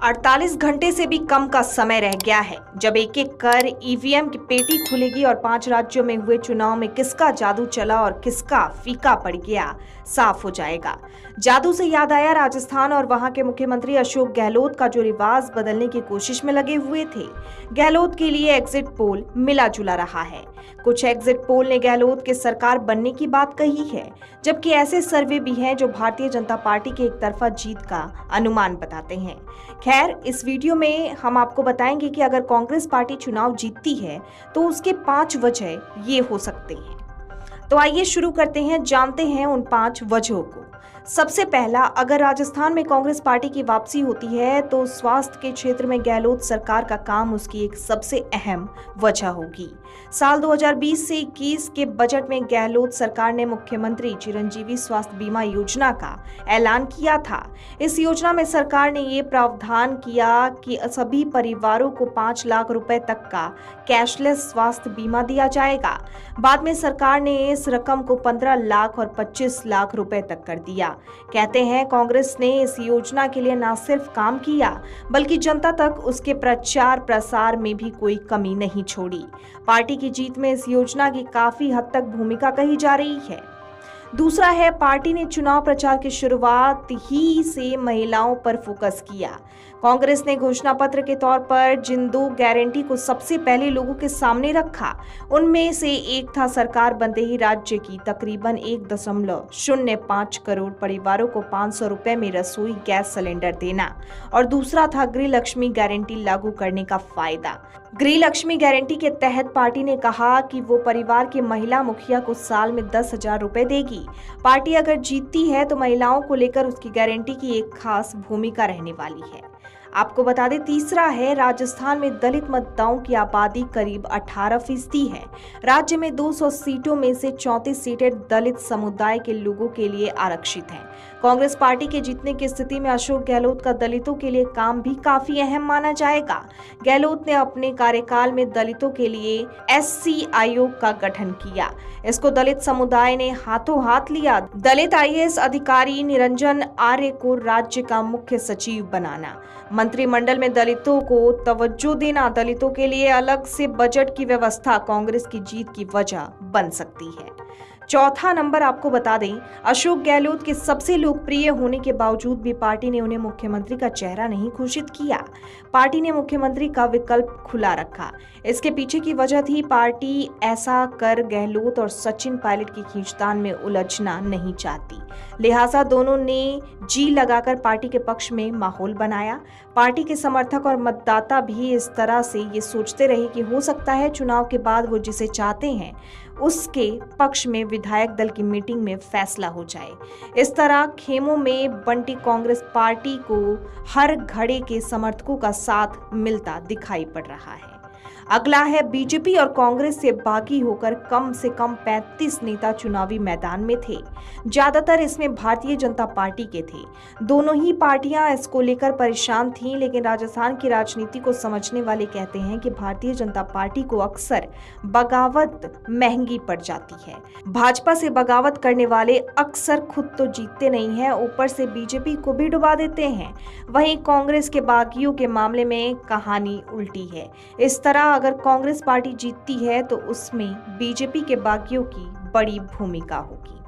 48 घंटे से भी कम का समय रह गया है जब एक एक कर ईवीएम की पेटी खुलेगी और 5 राज्यों में हुए चुनाव में किसका जादू चला और किसका फीका पड़ गया साफ हो जाएगा। जादू से याद आया, राजस्थान और वहां के मुख्यमंत्री अशोक गहलोत का जो रिवाज बदलने की कोशिश में लगे हुए थे। गहलोत के लिए एग्जिट पोल मिला जुला रहा है। कुछ एग्जिट पोल ने गहलोत के सरकार बनने की बात कही है, जबकि ऐसे सर्वे भी हैं जो भारतीय जनता पार्टी के एक तरफा जीत का अनुमान बताते हैं। खैर, इस वीडियो में हम आपको बताएंगे कि अगर कांग्रेस पार्टी चुनाव जीतती है तो उसके 5 वजह ये हो सकते हैं। तो आइए शुरू करते हैं, जानते हैं उन 5 वजहों को। सबसे पहला, अगर राजस्थान में कांग्रेस पार्टी की वापसी होती है तो स्वास्थ्य के क्षेत्र में गहलोत सरकार का काम उसकी एक सबसे अहम वजह होगी। साल 2020 से 21 के बजट में गहलोत सरकार ने मुख्यमंत्री चिरंजीवी स्वास्थ्य बीमा योजना का ऐलान किया था। इस योजना में सरकार ने ये प्रावधान किया कि सभी परिवारों को 5 लाख रुपए तक का कैशलेस स्वास्थ्य बीमा दिया जाएगा। बाद में सरकार ने इस रकम को 15 लाख और 25 लाख रुपए तक कर दिया। कहते हैं कांग्रेस ने इस योजना के लिए न सिर्फ काम किया बल्कि जनता तक उसके प्रचार प्रसार में भी कोई कमी नहीं छोड़ी। पार्टी की जीत में इस योजना की काफी हद तक भूमिका कही जा रही है। दूसरा है, पार्टी ने चुनाव प्रचार की शुरुआत ही से महिलाओं पर फोकस किया। कांग्रेस ने घोषणा पत्र के तौर पर जिन 2 गारंटी को सबसे पहले लोगों के सामने रखा, उनमें से एक था सरकार बनते ही राज्य की तकरीबन 1.05 करोड़ परिवारों को 500 रुपए में रसोई गैस सिलेंडर देना और दूसरा था गृह लक्ष्मी गारंटी लागू करने का फायदा। गृह लक्ष्मी गारंटी के तहत पार्टी ने कहा कि वो परिवार की महिला मुखिया को साल में 10,000 रुपए देगी। पार्टी अगर जीतती है तो महिलाओं को लेकर उसकी गारंटी की एक खास भूमिका रहने वाली है। आपको बता दें, तीसरा है, राजस्थान में दलित मतदाताओं की आबादी करीब 18% है। राज्य में 200 सीटों में से 34 सीटें दलित समुदाय के लोगों के लिए आरक्षित हैं। कांग्रेस पार्टी के जीतने की स्थिति में अशोक गहलोत का दलितों के लिए काम भी काफी अहम माना जाएगा। गहलोत ने अपने कार्यकाल में दलितों के लिए SC आयोग का गठन किया। इसको दलित समुदाय ने हाथों हाथ लिया। दलित IAS अधिकारी निरंजन आर्य को राज्य का मुख्य सचिव बनाना, मंत्रिमंडल में दलितों को तवज्जो देना, दलितों के लिए अलग से बजट की व्यवस्था कांग्रेस की जीत की वजह बन सकती है। चौथा नंबर आपको बता दें, अशोक गहलोत के सबसे लोकप्रिय होने के बावजूद भी पार्टी ने उन्हें मुख्यमंत्री का चेहरा नहीं घोषित किया। पार्टी ने मुख्यमंत्री का विकल्प खुला रखा। इसके पीछे की वजह थी, पार्टी ऐसा कर गहलोत और सचिन पायलट की खींचतान में उलझना नहीं चाहती, लिहाजा दोनों ने जी लगाकर पार्टी के पक्ष में माहौल बनाया। पार्टी के समर्थक और मतदाता भी इस तरह से ये सोचते रहे कि हो सकता है चुनाव के बाद वो जिसे चाहते हैं उसके पक्ष में विधायक दल की मीटिंग में फैसला हो जाए। इस तरह खेमों में बंटी कांग्रेस पार्टी को हर घड़े के समर्थकों का साथ मिलता दिखाई पड़ रहा है। अगला है, बीजेपी और कांग्रेस से बागी होकर कम से कम 35 नेता चुनावी मैदान में थे। ज्यादातर इसमें भारतीय जनता पार्टी के थे। दोनों ही पार्टियां इसको लेकर परेशान थीं, लेकिन राजस्थान की राजनीति को समझने वाले कहते हैं कि भारतीय जनता पार्टी को अक्सर बगावत महंगी पड़ जाती है। भाजपा से बगावत करने वाले अक्सर खुद तो जीतते नहीं हैं, ऊपर से बीजेपी को भी डुबा देते हैं। वहीं कांग्रेस के बागियों के मामले में कहानी उल्टी है। इस तरह अगर कांग्रेस पार्टी जीतती है तो उसमें बीजेपी के बागियों की बड़ी भूमिका होगी।